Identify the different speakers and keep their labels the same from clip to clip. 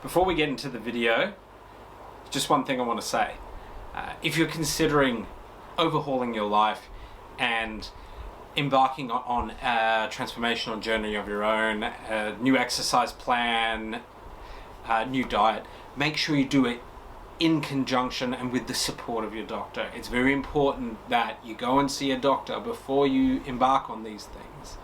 Speaker 1: Before we get into the video, just one thing I want to say. If you're considering overhauling your life and embarking on a transformational journey of your own, a new exercise plan, a new diet, make sure you do it in conjunction and with the support of your doctor. It's very important that you go and see a doctor before you embark on these things.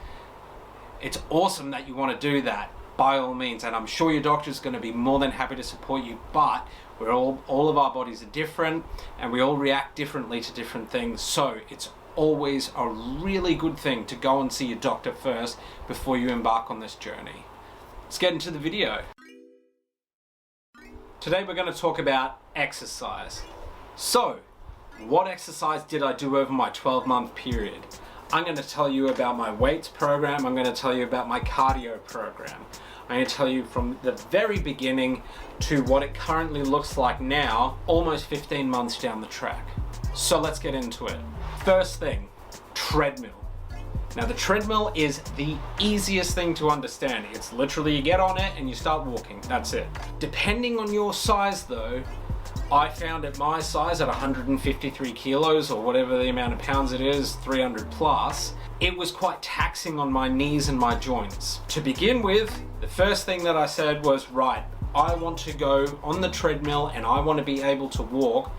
Speaker 1: It's awesome that you want to do that, by all means, and I'm sure your doctor is going to be more than happy to support you, but all of our bodies are different and we all react differently to different things, so it's always a really good thing to go and see your doctor first before you embark on this journey. Let's get into the video. Today we're going to talk about exercise. So, what exercise did I do over my 12-month period? I'm going to tell you about my weights program, I'm going to tell you about my cardio program. I'm going to tell you from the very beginning to what it currently looks like now, almost 15 months down the track. So let's get into it. First thing, treadmill. Now the treadmill is the easiest thing to understand. It's literally you get on it and you start walking, that's it. Depending on your size though, I found at my size at 153 kilos or whatever the amount of pounds it is, 300 plus, it was quite taxing on my knees and my joints. To begin with, the first thing that I said was, right, I want to go on the treadmill and I want to be able to walk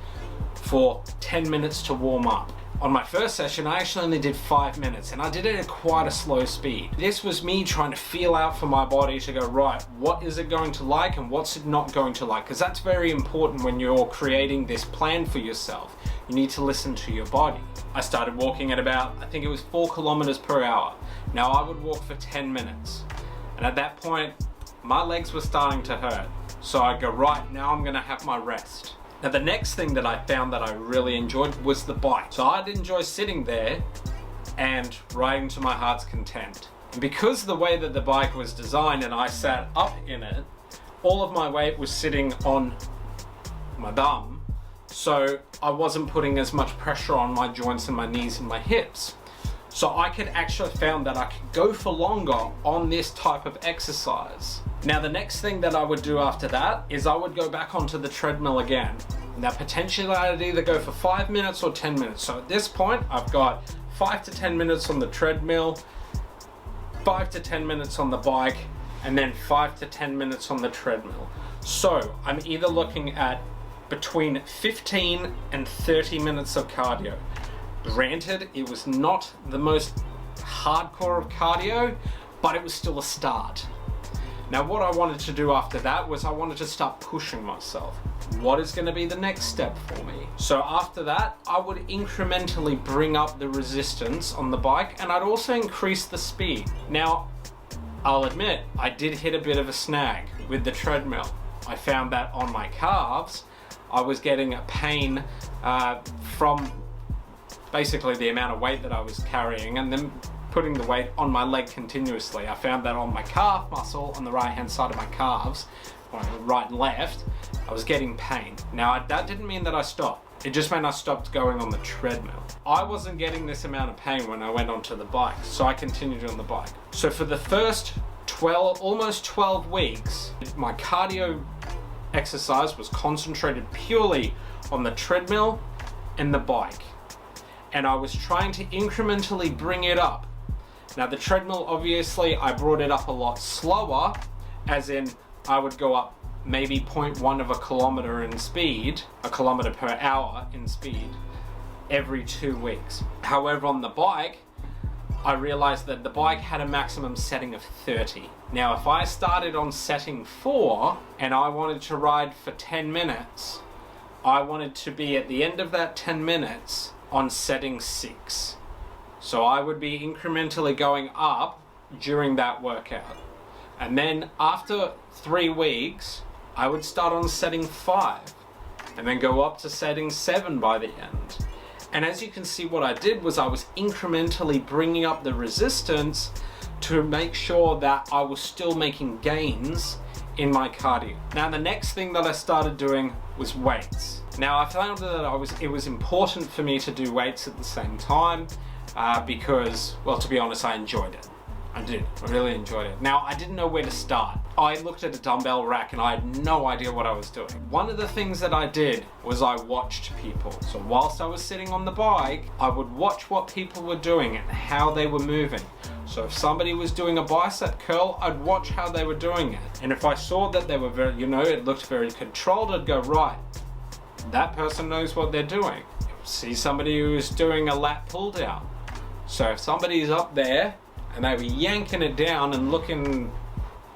Speaker 1: for 10 minutes to warm up. On my first session, I actually only did 5 minutes and I did it at quite a slow speed. This was me trying to feel out for my body to go, right, what is it going to like and what's it not going to like? Because that's very important when you're creating this plan for yourself. You need to listen to your body. I started walking at about, I think it was 4 kilometers per hour. Now I would walk for 10 minutes. And at that point, my legs were starting to hurt. So I'd go, right, now I'm gonna have my rest. Now the next thing that I found that I really enjoyed was the bike. So I'd enjoy sitting there and riding to my heart's content. And because the way that the bike was designed and I sat up in it, all of my weight was sitting on my bum, so I wasn't putting as much pressure on my joints and my knees and my hips. So I could actually found that I could go for longer on this type of exercise. Now the next thing that I would do after that is I would go back onto the treadmill again. Now potentially I'd either go for 5 minutes or 10 minutes. So at this point I've got 5 to 10 minutes on the treadmill, 5 to 10 minutes on the bike, and then 5 to 10 minutes on the treadmill. So I'm either looking at between 15 and 30 minutes of cardio. Granted, it was not the most hardcore of cardio, but it was still a start. Now what I wanted to do after that was I wanted to start pushing myself. What is going to be the next step for me? So after that, I would incrementally bring up the resistance on the bike and I'd also increase the speed. Now, I'll admit, I did hit a bit of a snag with the treadmill. I found that on my calves, I was getting a pain from basically the amount of weight that I was carrying and then putting the weight on my leg continuously. I found that on my calf muscle on the right hand side of my calves, right and left, I was getting pain. Now that didn't mean that I stopped. It just meant I stopped going on the treadmill. I wasn't getting this amount of pain when I went onto the bike, so I continued on the bike. So for the first almost 12 weeks, my cardio exercise was concentrated purely on the treadmill and the bike. And I was trying to incrementally bring it up. Now the treadmill, obviously, I brought it up a lot slower, as in I would go up maybe 0.1 of a kilometer in speed, a kilometer per hour in speed, every 2 weeks. However, on the bike, I realized that the bike had a maximum setting of 30. Now, if I started on setting 4 and I wanted to ride for 10 minutes, I wanted to be at the end of that 10 minutes on setting 6. So I would be incrementally going up during that workout. And then after 3 weeks, I would start on setting 5 and then go up to setting 7 by the end. And as you can see, what I did was I was incrementally bringing up the resistance to make sure that I was still making gains in my cardio. Now the next thing that I started doing was weights. Now I found that it was important for me to do weights at the same time because, well, to be honest, I enjoyed it. I did. I really enjoyed it. Now, I didn't know where to start. I looked at a dumbbell rack and I had no idea what I was doing. One of the things that I did was I watched people. So whilst I was sitting on the bike, I would watch what people were doing and how they were moving. So if somebody was doing a bicep curl, I'd watch how they were doing it. And if I saw that they were very, it looked very controlled, I'd go, right, that person knows what they're doing. See somebody who's doing a lat pull down. So if somebody's up there and they were yanking it down and looking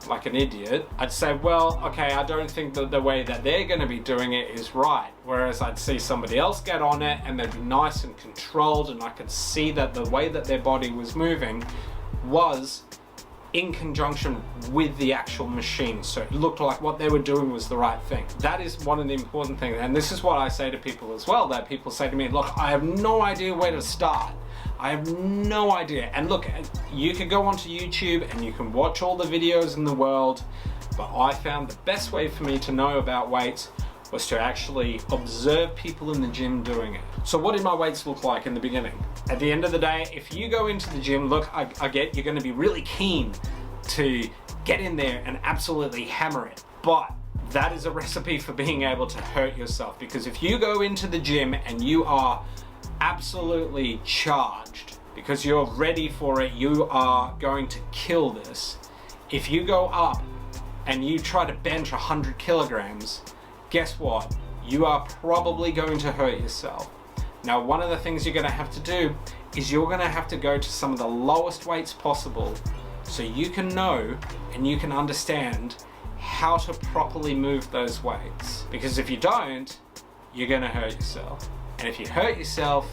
Speaker 1: like an idiot, I'd say, well, okay, I don't think that the way that they're going to be doing it is right. Whereas I'd see somebody else get on it and they'd be nice and controlled, and I could see that the way that their body was moving was in conjunction with the actual machine. So it looked like what they were doing was the right thing. That is one of the important things. And this is what I say to people as well, that people say to me, look, I have no idea where to start. I have no idea. And look, you can go onto YouTube and you can watch all the videos in the world, but I found the best way for me to know about weights was to actually observe people in the gym doing it. So what did my weights look like in the beginning? At the end of the day, if you go into the gym, look, I get you're gonna be really keen to get in there and absolutely hammer it. But that is a recipe for being able to hurt yourself, because if you go into the gym and you are absolutely charged because you're ready for it, you are going to kill this. If you go up and you try to bench 100 kilograms, guess what? You are probably going to hurt yourself. Now, one of the things you're going to have to do is you're going to have to go to some of the lowest weights possible so you can know and you can understand how to properly move those weights. Because if you don't, you're going to hurt yourself. And if you hurt yourself,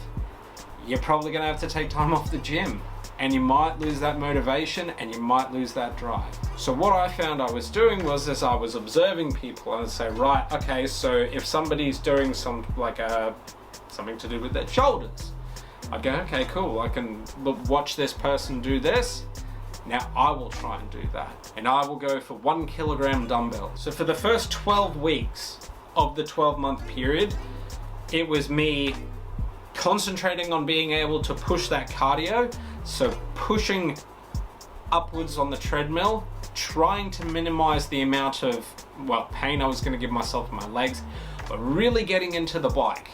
Speaker 1: you're probably going to have to take time off the gym, and you might lose that motivation and you might lose that drive. So what I found I was doing was, as I was observing people, I would say, right, okay, so if somebody's doing something to do with their shoulders, I'd go, okay, cool, I can watch this person do this. Now I will try and do that. And I will go for 1 kilogram dumbbells. So for the first 12 weeks of the 12-month period, it was me concentrating on being able to push that cardio. So pushing upwards on the treadmill, trying to minimize the amount of, pain I was going to give myself in my legs, but really getting into the bike,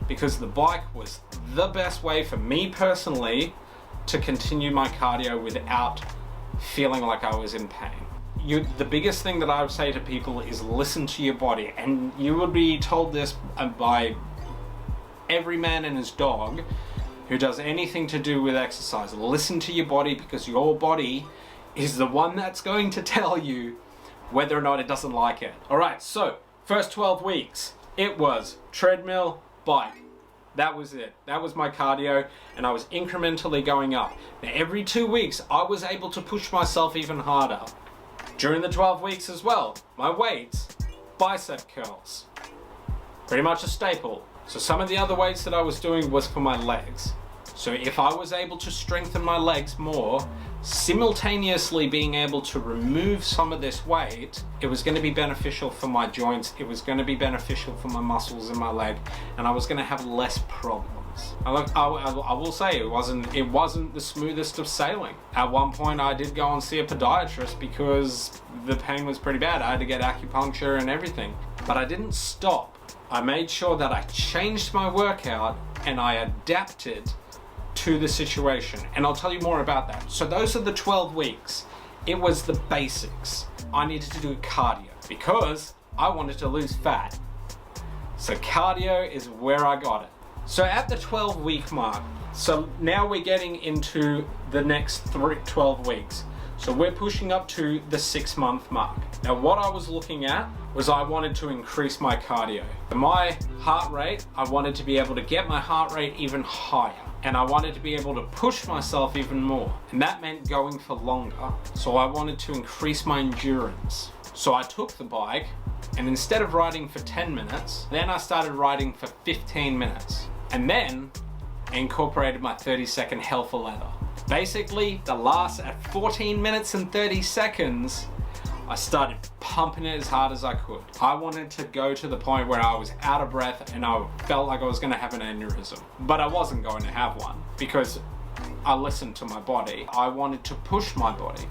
Speaker 1: because the bike was the best way for me personally to continue my cardio without feeling like I was in pain. The biggest thing that I would say to people is listen to your body, and you would be told this by every man and his dog who does anything to do with exercise. Listen to your body, because your body is the one that's going to tell you whether or not it doesn't like it. All right, so first 12 weeks, it was treadmill, bike. That was it. That was my cardio, and I was incrementally going up. Now, every 2 weeks, I was able to push myself even harder. During the 12 weeks as well, my weights, bicep curls, pretty much a staple. So some of the other weights that I was doing was for my legs. So if I was able to strengthen my legs more, simultaneously being able to remove some of this weight, it was going to be beneficial for my joints, it was going to be beneficial for my muscles in my leg, and I was going to have less problems. I will say it wasn't the smoothest of sailing. At one point I did go and see a podiatrist because the pain was pretty bad. I had to get acupuncture and everything, but I didn't stop. I made sure that I changed my workout and I adapted to the situation, and I'll tell you more about that. So those are the 12 weeks. It was the basics. I needed to do cardio because I wanted to lose fat. So cardio is where I got it. So at the 12-week mark, so now we're getting into the next 12 weeks. So we're pushing up to the 6-month mark. Now what I was looking at was I wanted to increase my cardio. My heart rate, I wanted to be able to get my heart rate even higher. And I wanted to be able to push myself even more. And that meant going for longer. So I wanted to increase my endurance. So I took the bike, and instead of riding for 10 minutes, then I started riding for 15 minutes. And then I incorporated my 30-second hell for leather. Basically, at 14 minutes and 30 seconds, I started pumping it as hard as I could. I wanted to go to the point where I was out of breath and I felt like I was going to have an aneurysm. But I wasn't going to have one, because I listened to my body. I wanted to push my body.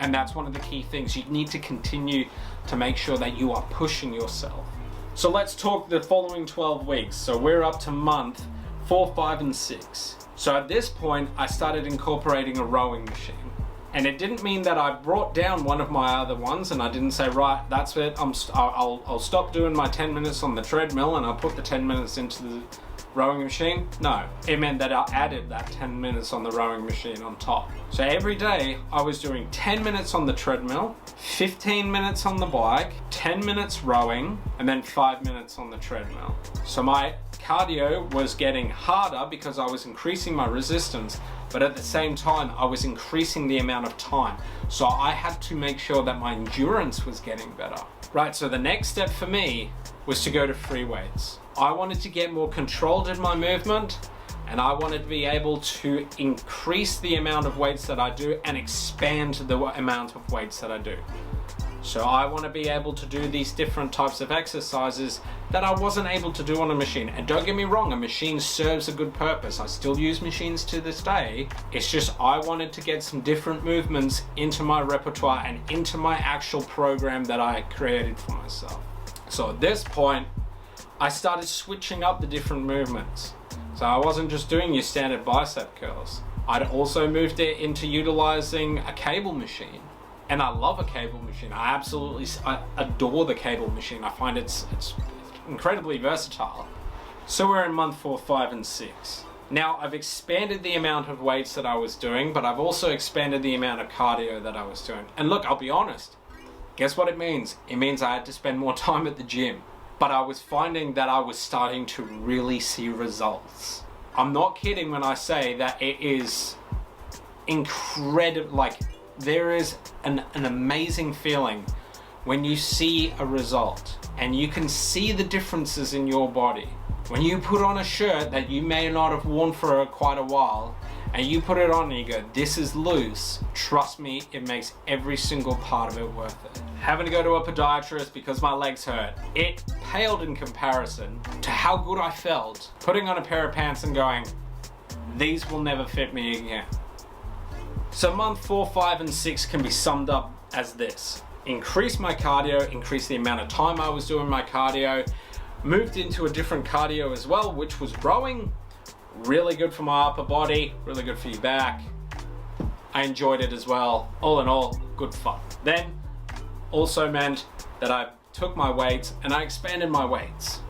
Speaker 1: And that's one of the key things. You need to continue to make sure that you are pushing yourself. So let's talk the following 12 weeks. So we're up to month 4, 5, and 6. So at this point, I started incorporating a rowing machine. And it didn't mean that I brought down one of my other ones and I didn't say, right, that's it, I'll stop doing my 10 minutes on the treadmill and I'll put the 10 minutes into the rowing machine. No, it meant that I added that 10 minutes on the rowing machine on top. So every day I was doing 10 minutes on the treadmill, 15 minutes on the bike, 10 minutes rowing, and then 5 minutes on the treadmill. So my cardio was getting harder because I was increasing my resistance, but at the same time I was increasing the amount of time. So I had to make sure that my endurance was getting better. Right, so the next step for me was to go to free weights. I wanted to get more controlled in my movement, and I wanted to be able to increase the amount of weights that I do and expand the amount of weights that I do. So I want to be able to do these different types of exercises that I wasn't able to do on a machine. And don't get me wrong, a machine serves a good purpose. I still use machines to this day. It's just I wanted to get some different movements into my repertoire and into my actual program that I created for myself. So at this point, I started switching up the different movements. So I wasn't just doing your standard bicep curls. I'd also moved it into utilizing a cable machine. And I love a cable machine. I adore the cable machine. I find it's incredibly versatile. So we're in month 4, 5, and 6. Now I've expanded the amount of weights that I was doing, but I've also expanded the amount of cardio that I was doing. And look, I'll be honest, guess what it means? It means I had to spend more time at the gym. But I was finding that I was starting to really see results. I'm not kidding when I say that it is incredible. Like, there is an amazing feeling when you see a result and you can see the differences in your body. When you put on a shirt that you may not have worn for quite a while and you put it on and you go, this is loose, trust me, it makes every single part of it worth it. Having to go to a podiatrist because my legs hurt, it paled in comparison to how good I felt putting on a pair of pants and going, these will never fit me again. So month 4, 5, and 6 can be summed up as this. Increase my cardio, increase the amount of time I was doing my cardio, moved into a different cardio as well, which was rowing. Really good for my upper body, really good for your back. I enjoyed it as well. All in all, good fun. Then also meant that I took my weights and I expanded my weights.